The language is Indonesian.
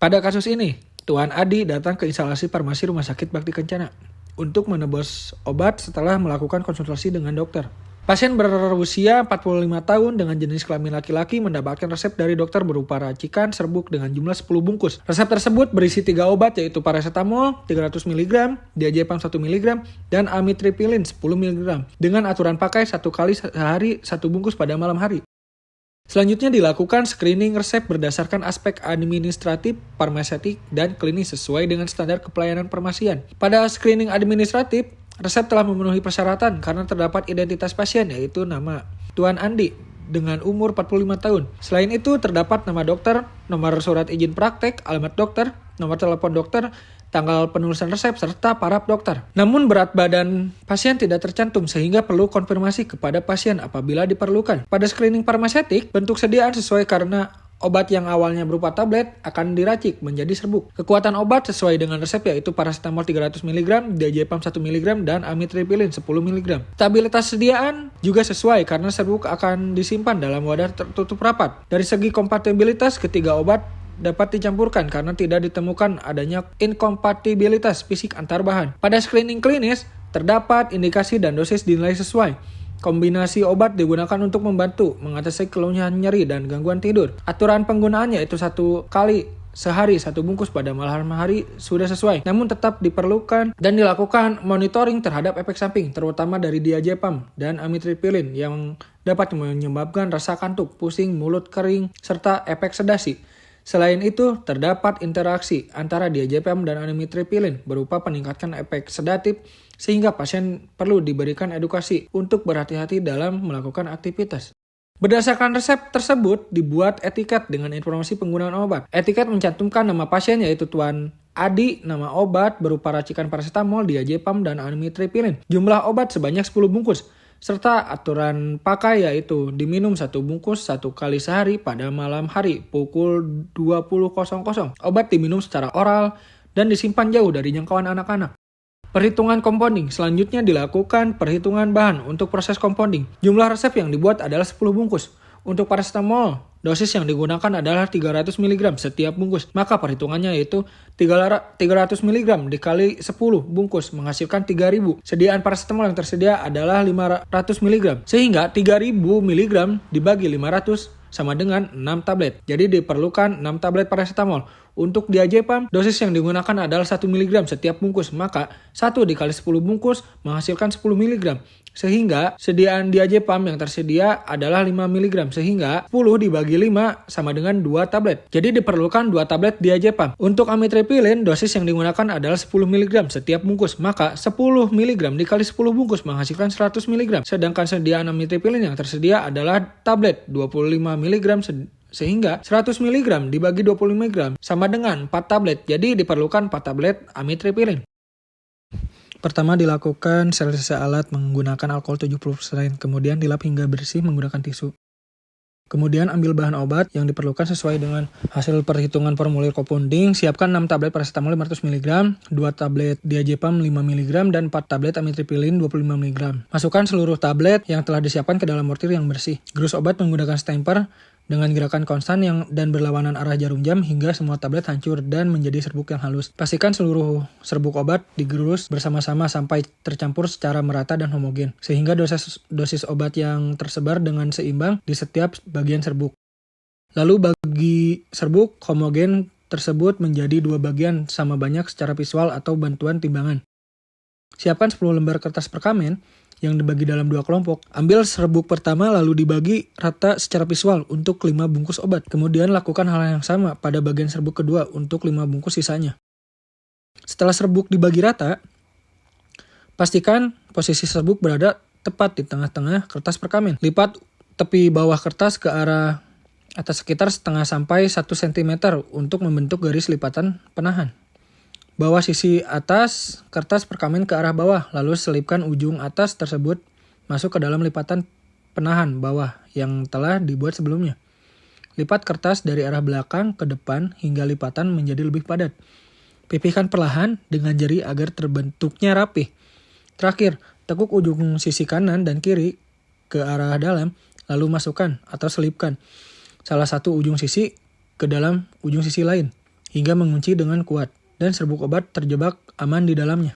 Pada kasus ini, Tuan Adi datang ke instalasi farmasi Rumah Sakit Bakti Kencana untuk menebus obat setelah melakukan konsultasi dengan dokter. Pasien berusia 45 tahun dengan jenis kelamin laki-laki mendapatkan resep dari dokter berupa racikan serbuk dengan jumlah 10 bungkus. Resep tersebut berisi 3 obat yaitu paracetamol 300 mg, diazepam 1 mg, dan amitriptilin 10 mg dengan aturan pakai 1 kali sehari 1 bungkus pada malam hari. Selanjutnya dilakukan screening resep berdasarkan aspek administratif, farmaseutik, dan klinis sesuai dengan standar kepelayanan farmasian. Pada screening administratif, resep telah memenuhi persyaratan karena terdapat identitas pasien yaitu nama Tuan Andi dengan umur 45 tahun. Selain itu terdapat nama dokter, nomor surat izin praktek, alamat dokter, nomor telepon dokter, tanggal penulisan resep, serta paraf dokter. Namun berat badan pasien tidak tercantum sehingga perlu konfirmasi kepada pasien apabila diperlukan. Pada screening farmaseutik, bentuk sediaan sesuai karena obat yang awalnya berupa tablet akan diracik menjadi serbuk. Kekuatan obat sesuai dengan resep yaitu paracetamol 300 mg, diazepam 1 mg, dan amitriptilin 10 mg. Stabilitas sediaan juga sesuai karena serbuk akan disimpan dalam wadah tertutup rapat. Dari segi kompatibilitas, ketiga obat dapat dicampurkan karena tidak ditemukan adanya inkompatibilitas fisik antar bahan. Pada screening klinis, terdapat indikasi dan dosis dinilai sesuai. Kombinasi obat digunakan untuk membantu mengatasi keluhan nyeri dan gangguan tidur. Aturan penggunaannya yaitu 1 kali sehari 1 bungkus pada malam hari sudah sesuai. Namun tetap diperlukan dan dilakukan monitoring terhadap efek samping, terutama dari diazepam dan amitriptilin yang dapat menyebabkan rasa kantuk, pusing, mulut kering, serta efek sedasi. Selain itu, terdapat interaksi antara diazepam dan amitriptilin berupa peningkatan efek sedatif sehingga pasien perlu diberikan edukasi untuk berhati-hati dalam melakukan aktivitas. Berdasarkan resep tersebut, dibuat etiket dengan informasi penggunaan obat. Etiket mencantumkan nama pasien yaitu Tuan Adi, nama obat berupa racikan paracetamol, diazepam, dan amitriptilin. Jumlah obat sebanyak 10 bungkus. Serta aturan pakai yaitu diminum 1 bungkus 1 kali sehari pada malam hari pukul 20.00. Obat diminum secara oral dan disimpan jauh dari jangkauan anak-anak. Perhitungan compounding. Selanjutnya dilakukan perhitungan bahan untuk proses compounding. Jumlah resep yang dibuat adalah 10 bungkus. Untuk paracetamol, dosis yang digunakan adalah 300 mg setiap bungkus. Maka perhitungannya yaitu 300 mg dikali 10 bungkus menghasilkan 3000. Sediaan paracetamol yang tersedia adalah 500 mg. Sehingga 3000 mg dibagi 500 sama dengan 6 tablet. Jadi diperlukan 6 tablet paracetamol. Untuk diazepam, dosis yang digunakan adalah 1 mg setiap bungkus. Maka 1 dikali 10 bungkus menghasilkan 10 mg. Sehingga sediaan diazepam yang tersedia adalah 5 mg. Sehingga 10 dibagi 5 sama dengan 2 tablet. Jadi diperlukan 2 tablet diazepam. Untuk amitriptilin, dosis yang digunakan adalah 10 mg setiap bungkus. Maka 10 mg dikali 10 bungkus menghasilkan 100 mg. Sedangkan sediaan amitriptilin yang tersedia adalah tablet 25 mg sehingga 100 mg dibagi 25 mg sama dengan 4 tablet. Jadi diperlukan 4 tablet amitriptilin. Pertama dilakukan sterilisasi alat menggunakan alkohol 70%, kemudian dilap hingga bersih menggunakan tisu. Kemudian ambil bahan obat yang diperlukan sesuai dengan hasil perhitungan formulir compounding. Siapkan 6 tablet paracetamol 500 mg, 2 tablet diazepam 5 mg, dan 4 tablet amitriptilin 25 mg. Masukkan seluruh tablet yang telah disiapkan ke dalam mortir yang bersih. Gerus obat menggunakan stamper dengan gerakan konstan dan berlawanan arah jarum jam hingga semua tablet hancur dan menjadi serbuk yang halus. Pastikan seluruh serbuk obat digerus bersama-sama sampai tercampur secara merata dan homogen, sehingga dosis obat yang tersebar dengan seimbang di setiap bagian serbuk. Lalu bagi serbuk homogen tersebut menjadi 2 bagian sama banyak secara visual atau bantuan timbangan. Siapkan 10 lembar kertas perkamen yang dibagi dalam 2 kelompok. Ambil serbuk pertama lalu dibagi rata secara visual untuk 5 bungkus obat. Kemudian lakukan hal yang sama pada bagian serbuk kedua untuk 5 bungkus sisanya. Setelah serbuk dibagi rata, pastikan posisi serbuk berada tepat di tengah-tengah kertas perkamen. Lipat tepi bawah kertas ke arah atas sekitar setengah sampai 1 cm untuk membentuk garis lipatan penahan. Bawa sisi atas kertas perkamen ke arah bawah, lalu selipkan ujung atas tersebut masuk ke dalam lipatan penahan bawah yang telah dibuat sebelumnya. Lipat kertas dari arah belakang ke depan hingga lipatan menjadi lebih padat. Pipihkan perlahan dengan jari agar terbentuknya rapih. Terakhir, tekuk ujung sisi kanan dan kiri ke arah dalam, lalu masukkan atau selipkan salah satu ujung sisi ke dalam ujung sisi lain. hingga mengunci dengan kuat, dan serbuk obat terjebak aman di dalamnya.